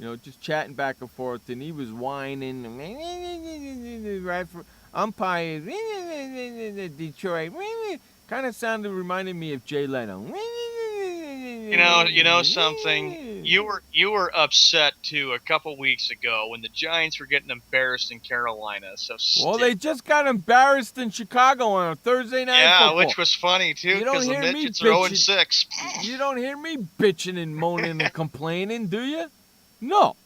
just chatting back and forth, and he was whining, right for umpires, Detroit, kind of reminded me of Jay Leno. You know something. You were upset too a couple weeks ago when the Giants were getting embarrassed in Carolina. So Well, they just got embarrassed in Chicago on a Thursday night football. which was funny too You don't because the hear me midgets are 0-6. You don't hear me bitching and moaning and complaining, do you? No.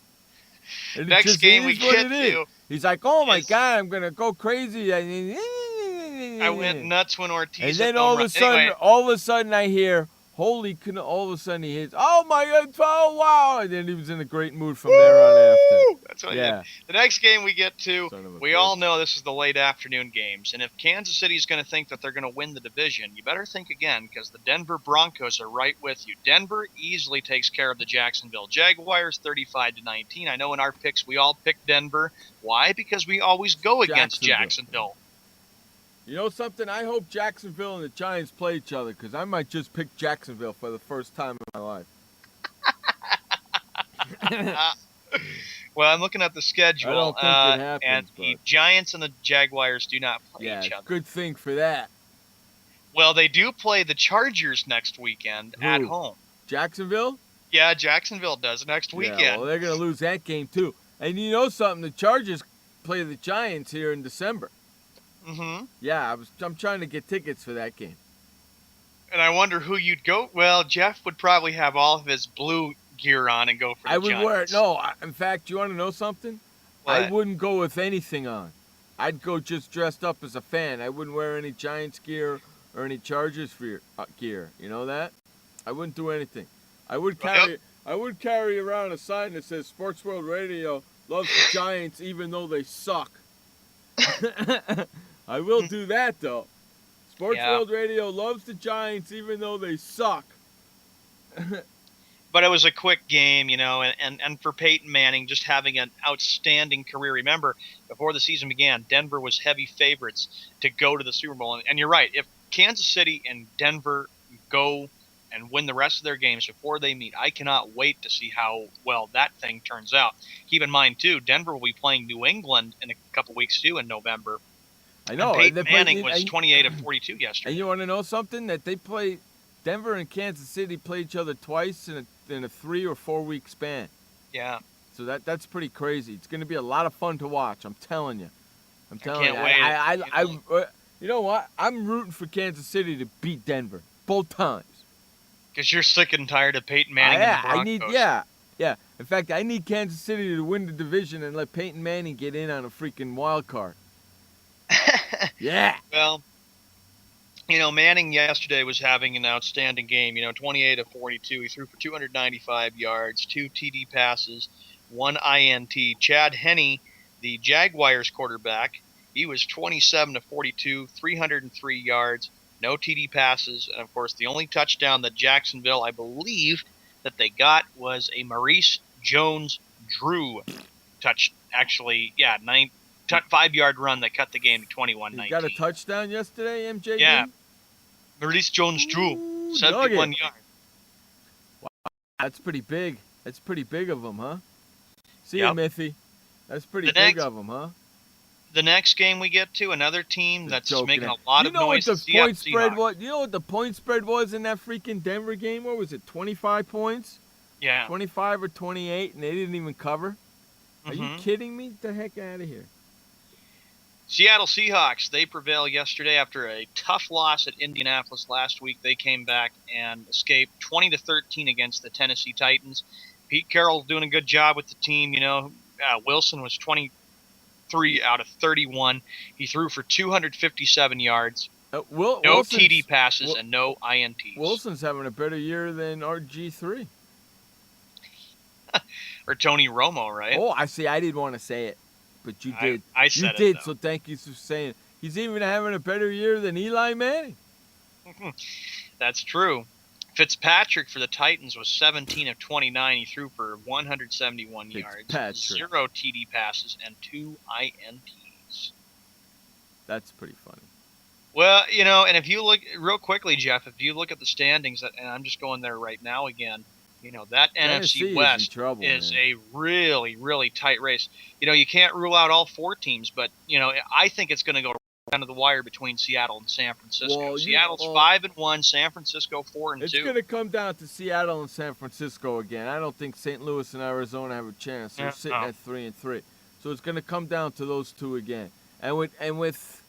And Next just game we is what get it is. to. He's like, oh my God, I'm gonna go crazy. I went nuts when Ortiz. And then hit no run. all of a sudden, I hear, all of a sudden he hits, oh my God, oh wow, and then he was in a great mood from there on after. That's what I did. The next game we get to, we all know this is the late afternoon games, and if Kansas City's going to think that they're going to win the division, you better think again, because the Denver Broncos are right with you. Denver easily takes care of the Jacksonville Jaguars, 35-19. I know in our picks we all pick Denver. Why? Because we always go against Jacksonville. You know something? I hope Jacksonville and the Giants play each other, because I might just pick Jacksonville for the first time in my life. Well, I'm looking at the schedule, I don't think it happens, and the Giants and the Jaguars do not play each other. Good thing for that. Well, they do play the Chargers next weekend at home. Jacksonville? Yeah, Jacksonville does next weekend. Yeah, well, they're going to lose that game, too. And you know something? The Chargers play the Giants here in December. Mm-hmm. Yeah, I'm trying to get tickets for that game. And I wonder who you'd go. Well, Jeff would probably have all of his blue gear on and go for the Giants. I would wear it. No, in fact, you want to know something? What? I wouldn't go with anything on. I'd go just dressed up as a fan. I wouldn't wear any Giants gear or any Chargers gear. You know that? I wouldn't do anything. I would carry around a sign that says SportsWorldRadio loves the Giants even though they suck. I will do that, though. SportsWorldRadio loves the Giants even though they suck. But it was a quick game, and for Peyton Manning just having an outstanding career. Remember, before the season began, Denver was heavy favorites to go to the Super Bowl. And you're right, if Kansas City and Denver go and win the rest of their games before they meet, I cannot wait to see how well that thing turns out. Keep in mind, too, Denver will be playing New England in a couple weeks, too, in November. I know. And Peyton Manning was 28-42 yesterday. And you want to know something? That they play Denver and Kansas City play each other twice in a 3 or 4 week span. Yeah. So that's pretty crazy. It's going to be a lot of fun to watch. I'm telling you. I can't wait. You know what? I'm rooting for Kansas City to beat Denver both times. Because you're sick and tired of Peyton Manning and the Broncos. Yeah. In fact, I need Kansas City to win the division and let Peyton Manning get in on a freaking wild card. Yeah. Well, Manning yesterday was having an outstanding game. 28-42. He threw for 295 yards, 2 TD passes, 1 INT. Chad Henne, the Jaguars quarterback, he was 27-42, 303 yards, no TD passes, and of course the only touchdown that Jacksonville, I believe, that they got was a Maurice Jones-Drew touch. Actually, 5-yard run that cut the game to 21-19. He got a touchdown yesterday, MJ? Yeah. Maurice Jones-Drew, 71 yards. Wow, that's pretty big. That's pretty big of him, huh? See Yep. you, Miffy. That's pretty big of him, huh? The next game we get to, another team that's making a lot of noise. What the point spread was? You know what the point spread was in that freaking Denver game? What was it, 25 points? Yeah. 25 or 28, and they didn't even cover? Are you kidding me? Get the heck out of here. Seattle Seahawks, they prevail yesterday after a tough loss at Indianapolis last week. They came back and escaped 20-13 against the Tennessee Titans. Pete Carroll's doing a good job with the team. Wilson was 23 out of 31. He threw for 257 yards. No TD passes and no INTs. Wilson's having a better year than RG3. Or Tony Romo, right? Oh, I see. I didn't want to say it, but you did. I said you did, though. So thank you for saying it. He's even having a better year than Eli Manning. That's true. Fitzpatrick for the Titans was 17 of 29. He threw for 171 yards, 0 TD passes, and 2 INTs. That's pretty funny. Well, and if you look real quickly, Jeff, if you look at the standings, and I'm just going there right now again, That Tennessee NFC is in West trouble, is man. a really, really tight race. You can't rule out all four teams, but I think it's going to go down to the wire between Seattle and San Francisco. Seattle's 5-1, San Francisco 4-2. It's going to come down to Seattle and San Francisco again. I don't think St. Louis and Arizona have a chance. They're sitting at 3-3, so it's going to come down to those two again. And with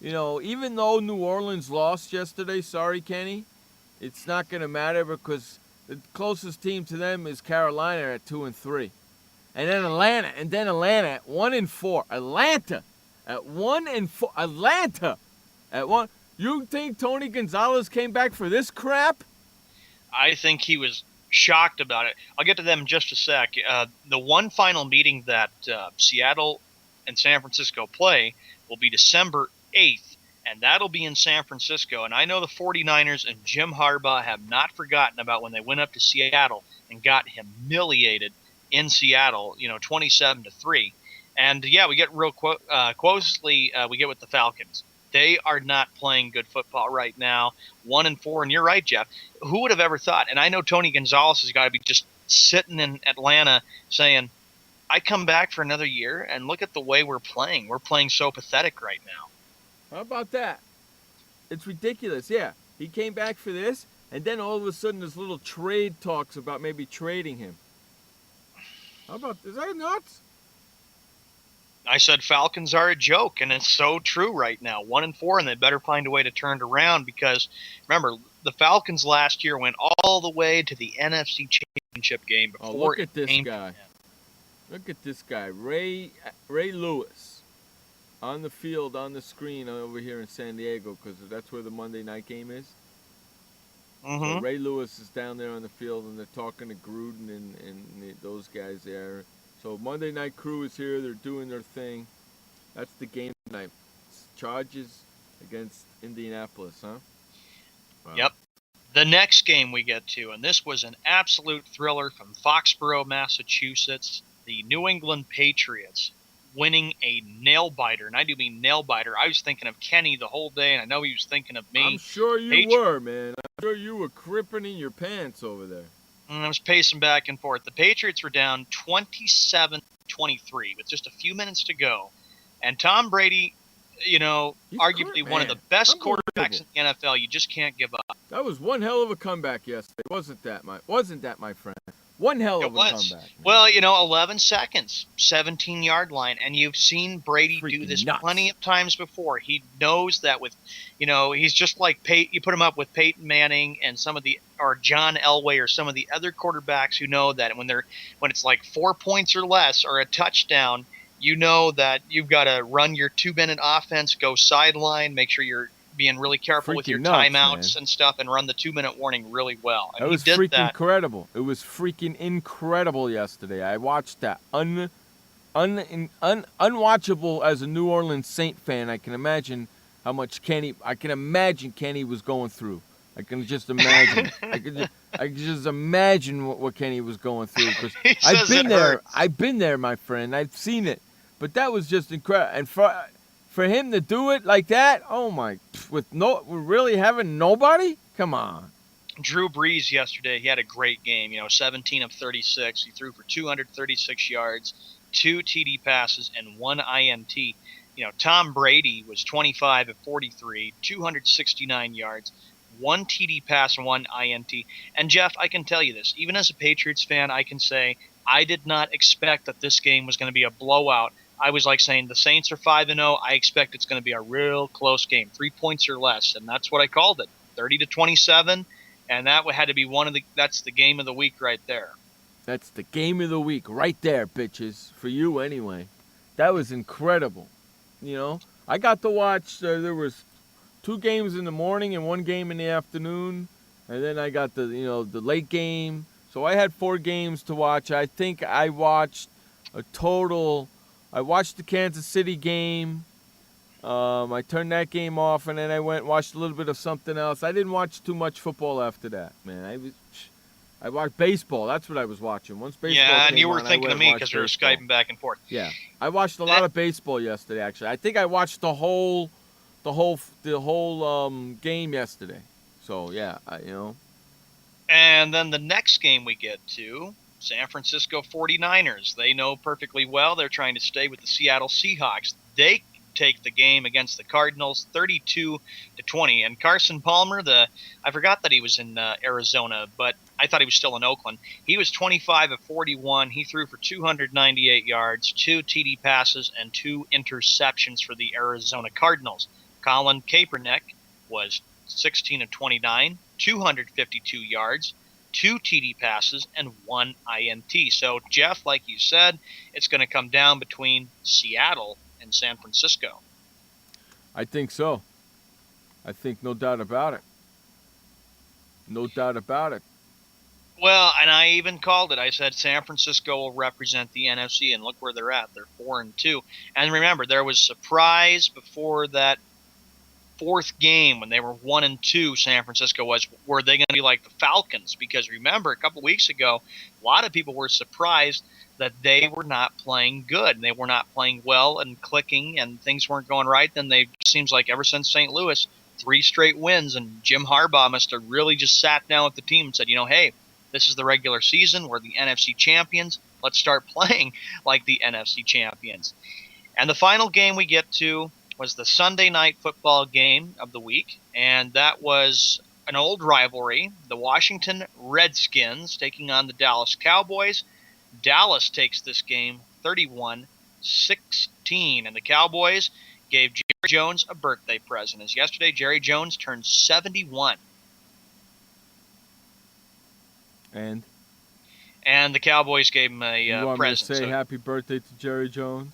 even though New Orleans lost yesterday, sorry, Kenny, it's not going to matter because the closest team to them is Carolina at 2-3, and then Atlanta at 1-4. Atlanta at 1-4. Atlanta at 1. You think Tony Gonzalez came back for this crap? I think he was shocked about it. I'll get to them in just a sec. The one final meeting that Seattle and San Francisco play will be December 8th, and that'll be in San Francisco. And I know the 49ers and Jim Harbaugh have not forgotten about when they went up to Seattle and got humiliated in Seattle, 27-3. And, yeah, we get real closely, we get with the Falcons. They are not playing good football right now, 1-4. And you're right, Jeff. Who would have ever thought? And I know Tony Gonzalez has got to be just sitting in Atlanta saying, I come back for another year, and look at the way we're playing. We're playing so pathetic right now. How about that? It's ridiculous. Yeah, he came back for this, and then all of a sudden there's little trade talks about maybe trading him. Is that nuts? I said Falcons are a joke, and it's so true right now. 1-4, and they better find a way to turn it around because, remember, the Falcons last year went all the way to the NFC Championship game before. Oh, look at this guy. Look at this guy, Ray Lewis, on the field, on the screen over here in San Diego, because that's where the Monday night game is. Mm-hmm. So Ray Lewis is down there on the field, and they're talking to Gruden and those guys there. So Monday Night Crew is here. They're doing their thing. That's the game tonight. Chargers against Indianapolis, huh? Wow. Yep. The next game we get to, and this was an absolute thriller from Foxborough, Massachusetts, the New England Patriots winning a nail-biter. And I do mean nail-biter. I was thinking of Kenny the whole day, and I know he was thinking of me. I'm sure you were, man. I'm sure you were cripping your pants over there. And I was pacing back and forth. The Patriots were down 27-23 with just a few minutes to go. And Tom Brady, arguably one of the best quarterbacks in the NFL. You just can't give up. That was one hell of a comeback yesterday, wasn't that, my friend? One hell of a comeback. Man. Well, 11 seconds, 17-yard line, and you've seen Brady do this plenty of times before. He knows that with, he's just like you put him up with Peyton Manning and or John Elway or some of the other quarterbacks who know that when it's like 4 points or less or a touchdown, you know that you've got to run your 2-minute offense, go sideline, make sure you're being really careful with your timeouts and stuff, and run the 2-minute warning really well. And that was freaking incredible. It was freaking incredible yesterday. I watched that. Unwatchable as a New Orleans Saint fan. I can imagine how much Kenny was going through. I can just imagine. I can just imagine what Kenny was going through because I've been there. I've been there, my friend. I've seen it. But that was just incredible. And for him to do it like that, oh my! We're really having nobody. Come on. Drew Brees yesterday, he had a great game. 17 of 36. He threw for 236 yards, 2 TD passes, and 1 INT. Tom Brady was 25 of 43, 269 yards, 1 TD pass, and 1 INT. And Jeff, I can tell you this. Even as a Patriots fan, I can say I did not expect that this game was going to be a blowout. I was like saying the Saints are 5-0. I expect it's going to be a real close game, 3 points or less, and that's what I called it, 30-27, and that had to be that's the game of the week right there. That's the game of the week right there, bitches, for you anyway. That was incredible. I got to watch. There was 2 games in the morning and 1 game in the afternoon, and then I got the late game. So I had 4 games to watch. I think I watched a total. I watched the Kansas City game. I turned that game off, and then I went and watched a little bit of something else. I didn't watch too much football after that, man. I watched baseball. That's what I was watching. Once baseball came and you were on, thinking of me because we were Skyping back and forth. Yeah, I watched a lot of baseball yesterday. Actually, I think I watched the whole game yesterday. So yeah, And then the next game we get to, San Francisco 49ers. They know perfectly well they're trying to stay with the Seattle Seahawks. They take the game against the Cardinals 32-20. And Carson Palmer, I forgot that he was in Arizona, but I thought he was still in Oakland. He was 25 of 41. He threw for 298 yards, 2 TD passes, and 2 interceptions for the Arizona Cardinals. Colin Kaepernick was 16 of 29, 252 yards, 2 TD passes, and 1 INT. So, Jeff, like you said, it's going to come down between Seattle and San Francisco. I think so. I think no doubt about it. No doubt about it. Well, and I even called it. I said San Francisco will represent the NFC, and look where they're at. They're 4-2. And remember, there was surprise before that fourth game when they were 1-2. San Francisco was. Were they going to be like the Falcons? Because remember, a couple weeks ago, a lot of people were surprised that they were not playing good. They were not playing well and clicking, and things weren't going right. Then they seems like ever since St. Louis, 3 straight wins, and Jim Harbaugh must have really just sat down with the team and said, hey, this is the regular season. We're the NFC champions. Let's start playing like the NFC champions. And the final game we get to was the Sunday night football game of the week, and that was an old rivalry, the Washington Redskins taking on the Dallas Cowboys. Dallas takes this game 31-16, and the Cowboys gave Jerry Jones a birthday present. As yesterday, Jerry Jones turned 71. And the Cowboys gave him a you want present. me to say happy birthday to Jerry Jones?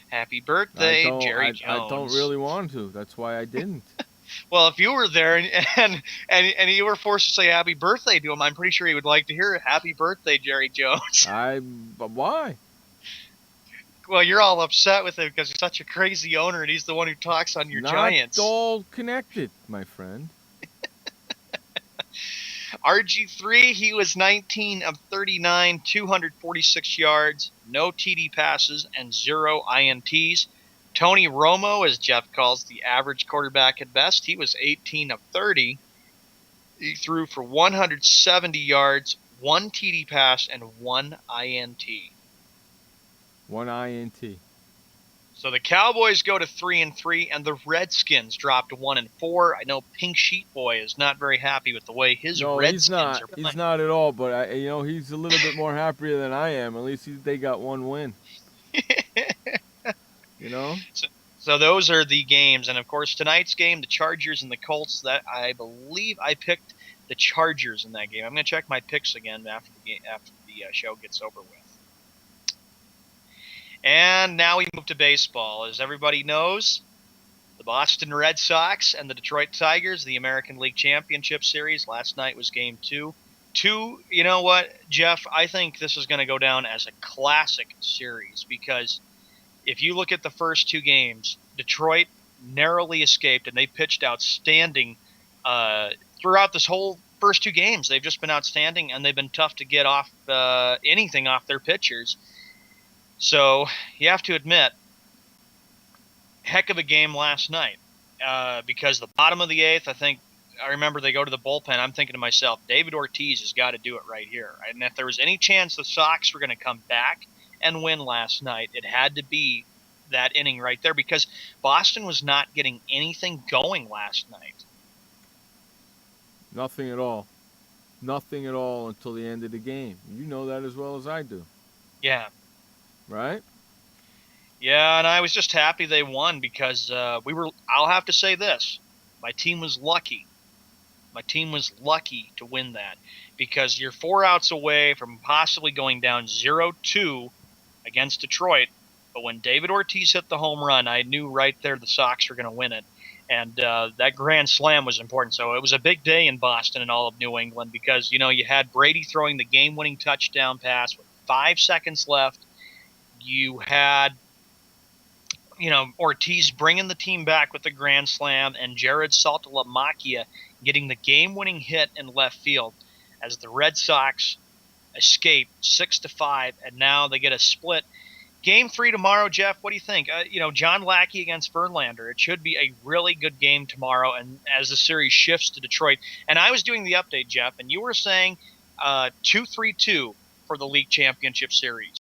Happy birthday, Jerry Jones. I don't really want to. That's why I didn't. Well, if you were there and you were forced to say happy birthday to him, I'm pretty sure he would like to hear it. Happy birthday, Jerry Jones. But why? Well, you're all upset with him because he's such a crazy owner, and he's the one who talks on your Giants. Not all connected, my friend. RG3, he was 19 of 39, 246 yards, no TD passes, and 0 INTs. Tony Romo, as Jeff calls the average quarterback at best, he was 18 of 30. He threw for 170 yards, 1 TD pass, and 1 INT. 1 INT. So the Cowboys go to 3-3, and the Redskins drop to 1-4. I know Pink Sheet Boy is not very happy with the way his Redskins are playing. He's not at all, but he's a little bit more happier than I am. At least they got 1 win. So those are the games, and of course tonight's game, the Chargers and the Colts. That I believe I picked the Chargers in that game. I'm going to check my picks again after the show gets over with. And now we move to baseball. As everybody knows, the Boston Red Sox and the Detroit Tigers, the American League Championship Series. Last night was Game 2. You know what, Jeff? I think this is going to go down as a classic series because if you look at the first 2 games, Detroit narrowly escaped, and they pitched outstanding throughout this whole first 2 games. They've just been outstanding, and they've been tough to get off anything off their pitchers. So you have to admit, heck of a game last night because the bottom of the 8th, I remember they go to the bullpen. I'm thinking to myself, David Ortiz has got to do it right here. And if there was any chance the Sox were going to come back and win last night, it had to be that inning right there because Boston was not getting anything going last night. Nothing at all. Nothing at all until the end of the game. You know that as well as I do. Yeah. Right? Yeah, and I was just happy they won because I'll have to say this. My team was lucky. My team was lucky to win that because you're 4 outs away from possibly going down 0-2 against Detroit. But when David Ortiz hit the home run, I knew right there the Sox were going to win it. And that grand slam was important. So it was a big day in Boston and all of New England because, you had Brady throwing the game-winning touchdown pass with 5 seconds left. You had, Ortiz bringing the team back with the grand slam and Jared Saltalamacchia getting the game-winning hit in left field as the Red Sox escape 6-5, and now they get a split. Game 3 tomorrow, Jeff. What do you think? John Lackey against Verlander. It should be a really good game tomorrow, and as the series shifts to Detroit. And I was doing the update, Jeff, and you were saying 2-3-2 for the league championship series.